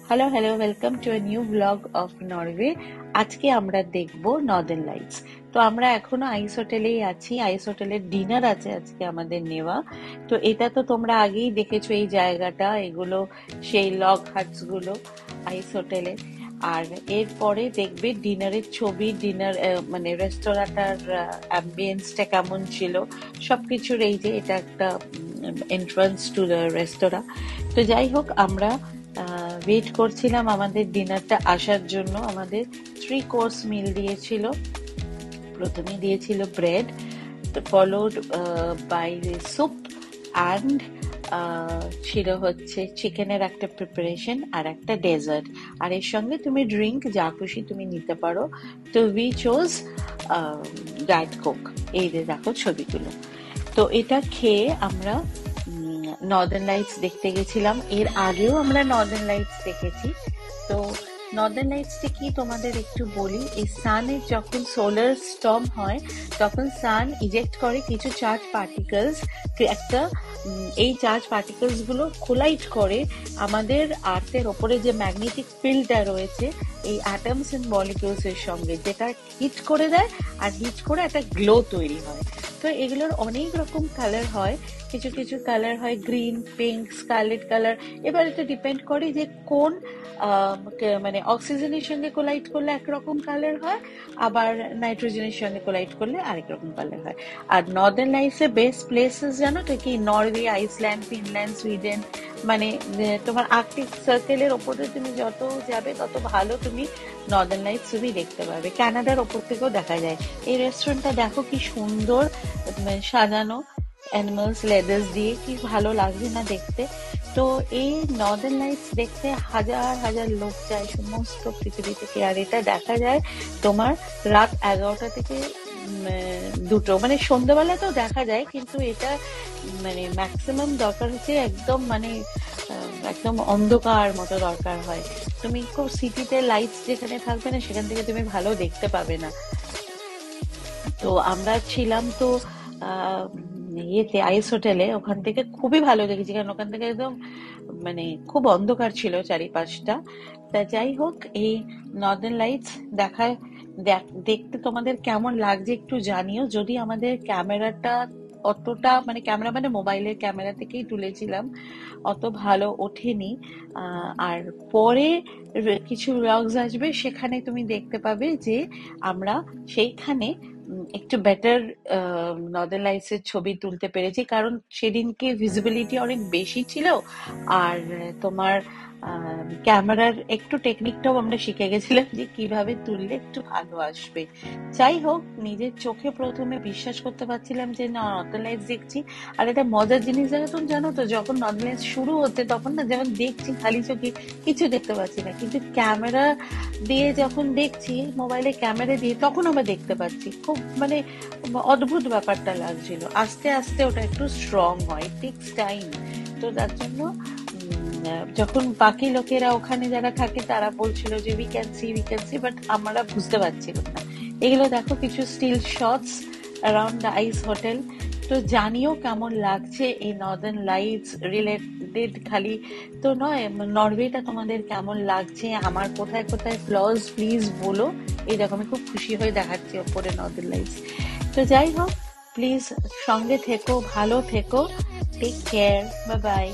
Hello hello, welcome to a new blog of Norway. আজকে আমরা দেখব নর্দার্ন লাইটস। তো আমরা এখনো আইস হোটেলেই আছি। আইস হোটেলের ডিনার আছে আজকে আমাদের নেওয়া। তো এটা তো তোমরা আগেই দেখেছো, এই জায়গাটা, এগুলো সেই লগ হাটস গুলো আইস হোটেলে। আর এরপরে দেখবে ডিনারের ছবি, ডিনার মানে রেস্তোরাঁটার অ্যাম্বিয়েন্সটা কেমন ছিল সবকিছুর। এই যে এটা একটা এন্ট্রান্স টু দ্য রেস্তোরাঁ। তো যাই হোক, আমরা ওয়েট করছিলাম আমাদের ডিনারটা আসার জন্য। আমাদের 3 কোর্স মিল দিয়েছিল। প্রথমে দিয়েছিল bread, followed by soup and ছিল হচ্ছে চিকেনের একটা প্রিপারেশন আর একটা ডেজার্ট। আর এর সঙ্গে তুমি ড্রিঙ্ক যা খুশি তুমি নিতে পারো। তো উই চোজ ডায়েট কোক। এই যে দেখো ছবিগুলো। তো এটা খেয়ে আমরা নর্দার্ন লাইটস দেখতে গেছিলাম। এর আগেও আমরা নর্দার্ন লাইটস দেখেছি। তো নর্দার্ন লাইটসটা কি তোমাদের একটু বলি। এই সানের যখন সোলার স্টর্ম হয় তখন সান ইজেক্ট করে কিছু চার্জ পার্টিকেলস। একটা এই চার্জ পার্টিকেলস গুলো কোলাইড করে আমাদের আর্থের ওপরে যে ম্যাগনেটিক ফিল্ডটা রয়েছে এই অ্যাটমস এন্ড মলিকিউলস এর সঙ্গে, যেটা হিট করে দেয়। আর হিট করে একটা গ্লো তৈরি হয়। তো এগুলোর অনেক রকম কালার হয়। কিছু কিছু কালার হয় গ্রিন, পিঙ্ক, স্কারলেট কালার। এবার এটা ডিপেন্ড করে যে কোন মানে অক্সিজেনের সঙ্গে কোলাইড করলে একরকম কালার হয়, আবার নাইট্রোজেনের সঙ্গে কোলাইড করলে আরেক রকম কালার হয়। আর নর্দার্ন লাইটস এর বেস্ট প্লেসেস জানো তো কি? Norway, Iceland, Finland, Sweden. মানে তোমার আর্কটিক সার্কেলের ওপরে তুমি যত যাবে তত ভালো তুমি নর্দার্ন লাইটস তুমি দেখতে পাবে। কানাডার ওপর থেকেও দেখা যায়। এই রেস্টুরেন্টটা দেখো কি সুন্দর সাজানো, অ্যানিমালস লেদার্স দিয়ে, কি ভালো লাগছে না দেখতে। তো এই নর্দার্ন লাইটস দেখতে হাজার হাজার লোক যায় সমস্ত পৃথিবী থেকে। আর এটা দেখা যায় তোমার রাত 11টা থেকে 2টো, মানে সন্ধ্যাবেলাতেও দেখা যায়। কিন্তু এটা মানে ম্যাক্সিমাম দরকার হচ্ছে একদম মানে একদম অন্ধকার মতো দরকার হয়। তুমি খুব সিটিতে লাইটস যেখানে থাকবে না সেখান থেকে তুমি ভালো দেখতে পাবে না। তো আমরা ছিলাম তো ইয়েতে আইস হোটেলে। ওখান থেকে খুবই ভালো দেখেছি, কারণ ওখান থেকে একদম মানে খুব অন্ধকার ছিল চারিপাশটা। তা যাই হোক, এই নর্দার্ন লাইটস দেখায় দেখতে তোমাদের কেমন লাগছে একটু জানিও। যদি আমাদের ক্যামেরাটা অতটা মানে ক্যামেরা মানে মোবাইলের ক্যামেরা থেকেই তুলেছিলাম, অত ভালো ওঠেনি। আর পরে কিছু ব্লগস আসবে, সেখানে তুমি দেখতে পাবে যে আমরা সেইখানে একটু বেটার নর্দার্ন লাইটস এর ছবি তুলতে পেরেছি, কারণ সেদিনকে ভিজিবিলিটি অনেক বেশি ছিল। আর তোমার ক্যামেরার একটু টেকনিকটাও আমরা শিখে গেছিলাম যে কিভাবে তুললে একটু ভালো আসবে। যাই হোক, নিজের চোখে প্রথমে বিশ্বাস করতে পারছিলাম যে না, নর্দার্ন লাইটস দেখছি। আর এটা মজার জিনিস জানো তো, যখন নর্দার্ন লাইটস শুরু হচ্ছে তখন না, যখন দেখছি খালি চোখে কিছু দেখতে পাচ্ছি না, কিন্তু ক্যামেরা দিয়ে যখন দেখছি, মোবাইলে ক্যামেরা দিয়ে, তখন আমরা দেখতে পাচ্ছি। খুব মানে অদ্ভুত ব্যাপারটা লাগছিল। আস্তে আস্তে ওটা একটু স্ট্রং হয়, টেক্স টাইম। তো তার জন্য যখন বাকি লোকেরা ওখানে যারা থাকে তারা বলছিল যে উই ক্যান সি, বাট আমরা বুঝতে পারছিলাম না। এগুলো দেখো কিছু still shots around the ice hotel. তো জানিও কেমন লাগছে এই নর্দার্ন লাইটস রিলেটেড খালি তো নয়, নরওয়েটা তোমাদের কেমন লাগছে, আমার কোথায় কোথায় ফ্লস প্লিজ বলো। এই দেখো আমি খুব খুশি হয়ে দেখাচ্ছি ওপরে নর্দার্ন লাইটস। তো যাই হোক, প্লিজ সঙ্গে থেকো, ভালো থেকো, টেক কেয়ার, বাই বাই।